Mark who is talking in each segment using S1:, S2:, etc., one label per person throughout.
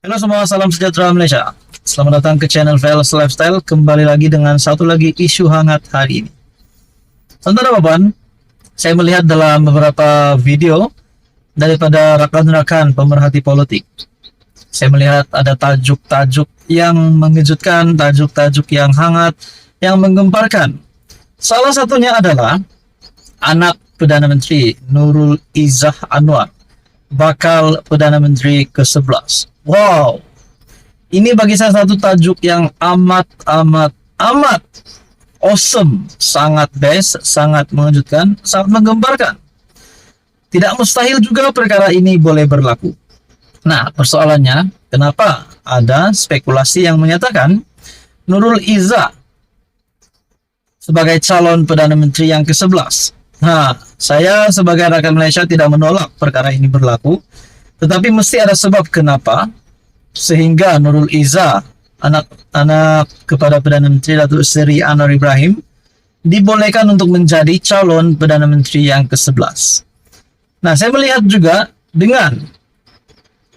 S1: Halo semua, salam sejahtera Malaysia. Selamat datang ke channel Vels Lifestyle. Kembali lagi dengan satu lagi isu hangat hari ini. Saudara-saudara, saya melihat dalam beberapa video daripada rekan-rekan pemerhati politik. Saya melihat ada tajuk-tajuk yang mengejutkan, tajuk-tajuk yang hangat, yang menggemparkan. Salah satunya adalah anak Perdana Menteri Nurul Izzah Anwar bakal Perdana Menteri ke-11. Wow, ini bagi saya satu tajuk yang amat awesome, sangat best, sangat mengejutkan, sangat menggemparkan. Tidak mustahil juga perkara ini boleh berlaku. Nah, persoalannya, kenapa ada spekulasi yang menyatakan Nurul Izzah sebagai calon Perdana Menteri yang ke-11. Nah, saya sebagai rakyat Malaysia tidak menolak perkara ini berlaku, tetapi mesti ada sebab kenapa sehingga Nurul Izzah, anak kepada Perdana Menteri Datuk Seri Anwar Ibrahim, dibolehkan untuk menjadi calon Perdana Menteri yang ke-11. Nah, saya melihat juga dengan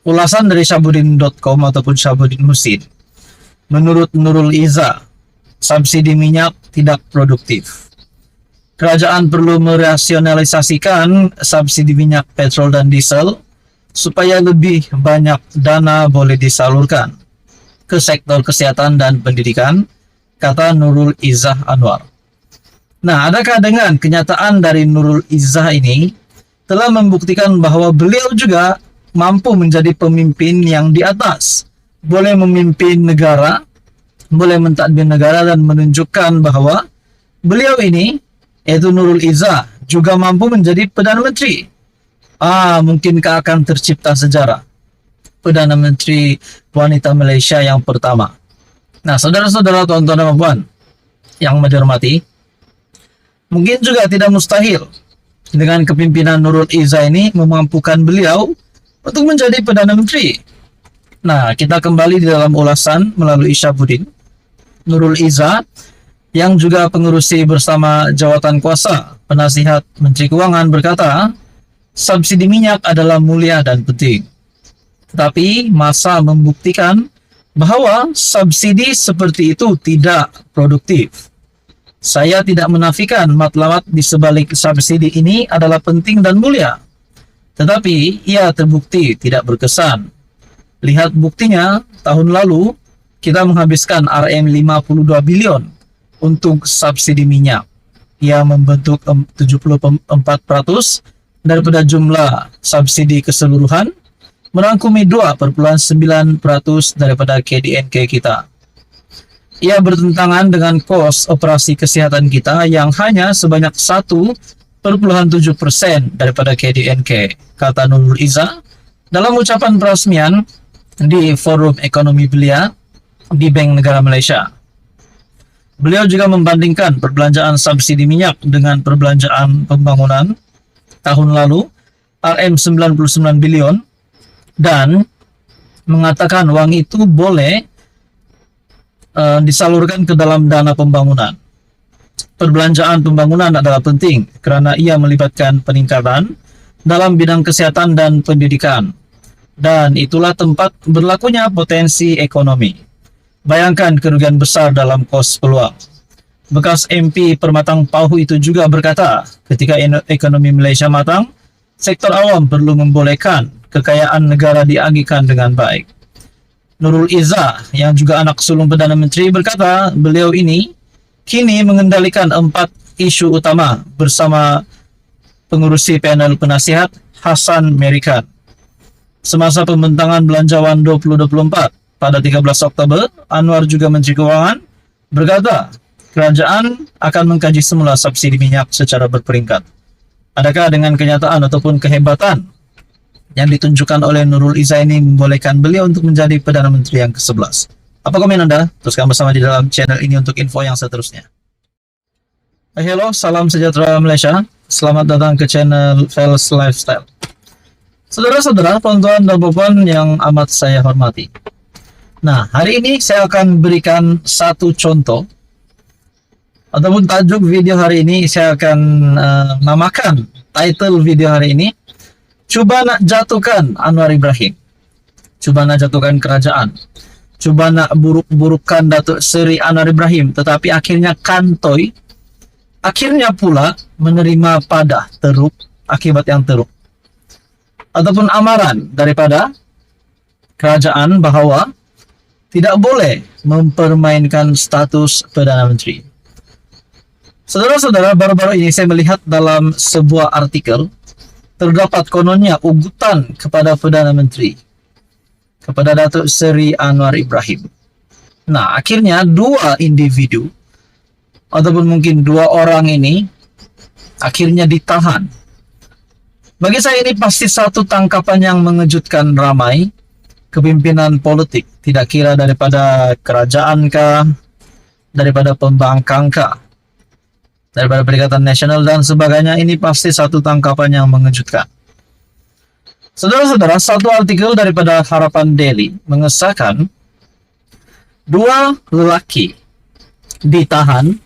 S1: ulasan dari Syahbudin.com ataupun Syahbudin Husin. Menurut Nurul Izzah, subsidi minyak tidak produktif. Kerajaan perlu merasionalisasikan subsidi minyak petrol dan diesel supaya lebih banyak dana boleh disalurkan ke sektor kesehatan dan pendidikan, kata Nurul Izzah Anwar. Nah, adakah dengan kenyataan dari Nurul Izzah ini telah membuktikan bahwa beliau juga mampu menjadi pemimpin yang di atas, boleh memimpin negara, boleh mentadbir negara dan menunjukkan bahwa beliau ini, yaitu Nurul Izzah, juga mampu menjadi Perdana Menteri. Mungkinkah akan tercipta sejarah Perdana Menteri wanita Malaysia yang pertama? Nah, saudara-saudara, tuan-tuan dan puan yang dihormati, mungkin juga tidak mustahil dengan kepimpinan Nurul Izzah ini memampukan beliau untuk menjadi Perdana Menteri. Nah, kita kembali di dalam ulasan melalui Syahbudin. Nurul Izzah yang juga pengurusi bersama jawatan kuasa penasihat Menteri Keuangan berkata, subsidi minyak adalah mulia dan penting. Tetapi masa membuktikan bahwa subsidi seperti itu tidak produktif. Saya tidak menafikan matlamat di sebalik subsidi ini adalah penting dan mulia. Tetapi ia terbukti tidak berkesan. Lihat buktinya, tahun lalu kita menghabiskan RM52 bilion untuk subsidi minyak. Ia membentuk 74% daripada jumlah subsidi keseluruhan, merangkumi 2,9% daripada KDNK kita. Ia bertentangan dengan kos operasi kesihatan kita yang hanya sebanyak 1,7% daripada KDNK, kata Nurul Izzah dalam ucapan peresmian di Forum Ekonomi Belia di Bank Negara Malaysia. Beliau juga membandingkan perbelanjaan subsidi minyak dengan perbelanjaan pembangunan tahun lalu, RM99 bilion, dan mengatakan uang itu boleh disalurkan ke dalam dana pembangunan. Perbelanjaan pembangunan adalah penting kerana ia melibatkan peningkatan dalam bidang kesehatan dan pendidikan, dan itulah tempat berlakunya potensi ekonomi. Bayangkan kerugian besar dalam kos peluang. Bekas MP Permatang Pauh itu juga berkata, ketika ekonomi Malaysia matang, sektor awam perlu membolehkan kekayaan negara diagihkan dengan baik. Nurul Izzah, yang juga anak sulung Perdana Menteri, berkata beliau ini kini mengendalikan 4 isu utama bersama pengurusi panel penasihat Hassan Merican. Semasa pembentangan Belanjawan 2024 pada 13 Oktober, Anwar juga Menteri Keuangan berkata, kerajaan akan mengkaji semula subsidi minyak secara berperingkat. Adakah dengan kenyataan ataupun kehebatan yang ditunjukkan oleh Nurul Izzah ini membolehkan beliau untuk menjadi Perdana Menteri yang ke-11? Apa komen Anda? Teruskan bersama di dalam channel ini untuk info yang seterusnya. Hello, salam sejahtera Malaysia. Selamat datang ke channel Vels Lifestyle. Saudara-saudara, tontonan dan puan yang amat saya hormati. Nah, hari ini saya akan berikan satu contoh ataupun tajuk video hari ini. Saya akan namakan title video hari ini, "Cuba nak jatuhkan Anwar Ibrahim, coba nak jatuhkan kerajaan, coba nak buruk-burukkan Datuk Seri Anwar Ibrahim, tetapi akhirnya kantoi, akhirnya pula menerima padah teruk akibat yang teruk." Ataupun amaran daripada kerajaan bahawa tidak boleh mempermainkan status Perdana Menteri. Saudara-saudara, baru-baru ini saya melihat dalam sebuah artikel terdapat kononnya ugutan kepada Perdana Menteri, kepada Datuk Seri Anwar Ibrahim. Nah, akhirnya dua individu ataupun mungkin dua orang ini akhirnya ditahan. Bagi saya ini pasti satu tangkapan yang mengejutkan ramai kepimpinan politik, tidak kira daripada kerajaan kah, daripada pembangkang kah, daripada Perikatan Nasional dan sebagainya. Ini pasti satu tangkapan yang mengejutkan. Saudara-saudara, satu artikel daripada Harapan Daily mengesahkan dua lelaki ditahan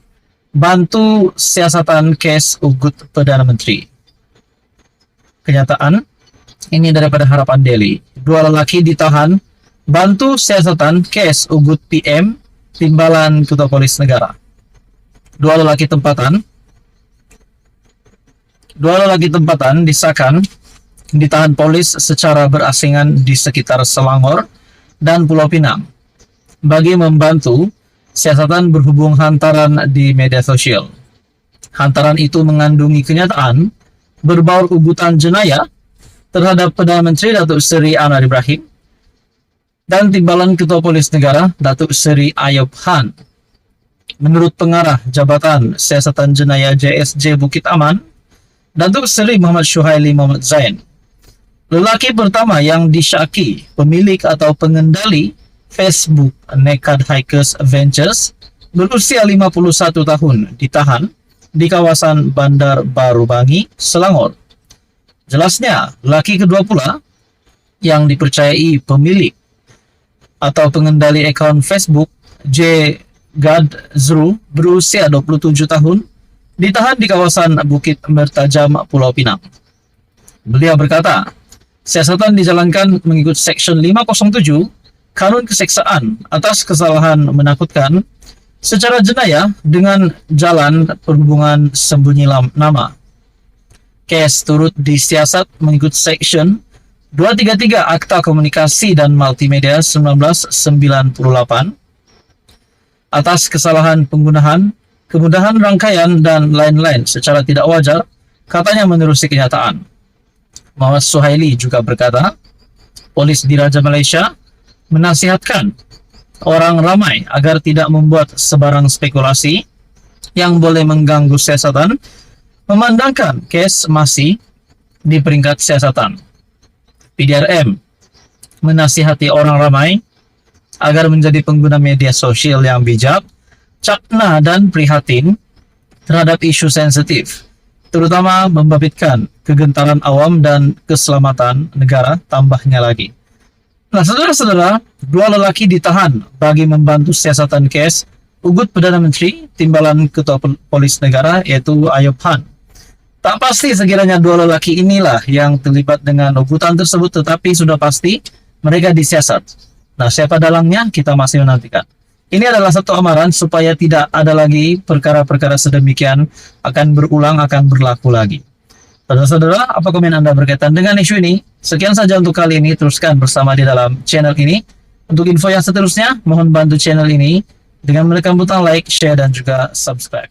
S1: bantu siasatan kes ugut Perdana Menteri. Kenyataan ini daripada Harapan Daily. Dua lelaki ditahan bantu siasatan kes ugut PM Timbalan Ketua Polis Negara. Dua lelaki tempatan disahkan ditahan polis secara berasingan di sekitar Selangor dan Pulau Pinang bagi membantu siasatan berhubung hantaran di media sosial. Hantaran itu mengandungi kenyataan berbaur ugutan jenayah terhadap Perdana Menteri Datuk Seri Anwar Ibrahim dan Timbalan Ketua Polis Negara Datuk Seri Ayub Han. Menurut pengarah Jabatan Siasatan Jenayah JSJ Bukit Aman, Datuk Seri Muhammad Syuhaili Muhammad Zain, lelaki pertama yang disyaki pemilik atau pengendali Facebook Naked Hikers Ventures berusia 51 tahun ditahan di kawasan Bandar Baru Bangi, Selangor. Jelasnya, lelaki kedua pula yang dipercayai pemilik atau pengendali akaun Facebook J. Gadzru berusia 27 tahun ditahan di kawasan Bukit Mertajam, Pulau Pinang. Beliau berkata, siasatan dijalankan mengikut Seksyen 507 Kanun Keseksaan atas kesalahan menakutkan secara jenayah dengan jalan perhubungan sembunyi nama. Kes turut disiasat mengikut Seksyen 233 Akta Komunikasi dan Multimedia 1998 atas kesalahan penggunaan, kemudahan rangkaian dan lain-lain secara tidak wajar, katanya menerusi kenyataan. Muhammad Suhaili juga berkata, polis Diraja Malaysia menasihatkan orang ramai agar tidak membuat sebarang spekulasi yang boleh mengganggu siasatan, memandangkan kes masih di peringkat siasatan. PDRM menasihati orang ramai agar menjadi pengguna media sosial yang bijak, cakna dan prihatin terhadap isu sensitif, terutama membabitkan kegentaran awam dan keselamatan negara, tambahnya lagi. Nah, saudara-saudara, dua lelaki ditahan bagi membantu siasatan kes ugut Perdana Menteri Timbalan Ketua Polis Negara, yaitu Ayub Han. Tak pasti sekiranya dua lelaki inilah yang terlibat dengan ugutan tersebut, tetapi sudah pasti mereka disiasat. Nah, siapa dalangnya kita masih menantikan. Ini adalah satu amaran supaya tidak ada lagi perkara-perkara sedemikian akan berulang, akan berlaku lagi. Saudara-saudara, apa komen Anda berkaitan dengan isu ini? Sekian saja untuk kali ini, teruskan bersama di dalam channel ini. Untuk info yang seterusnya, mohon bantu channel ini dengan menekan butang like, share, dan juga subscribe.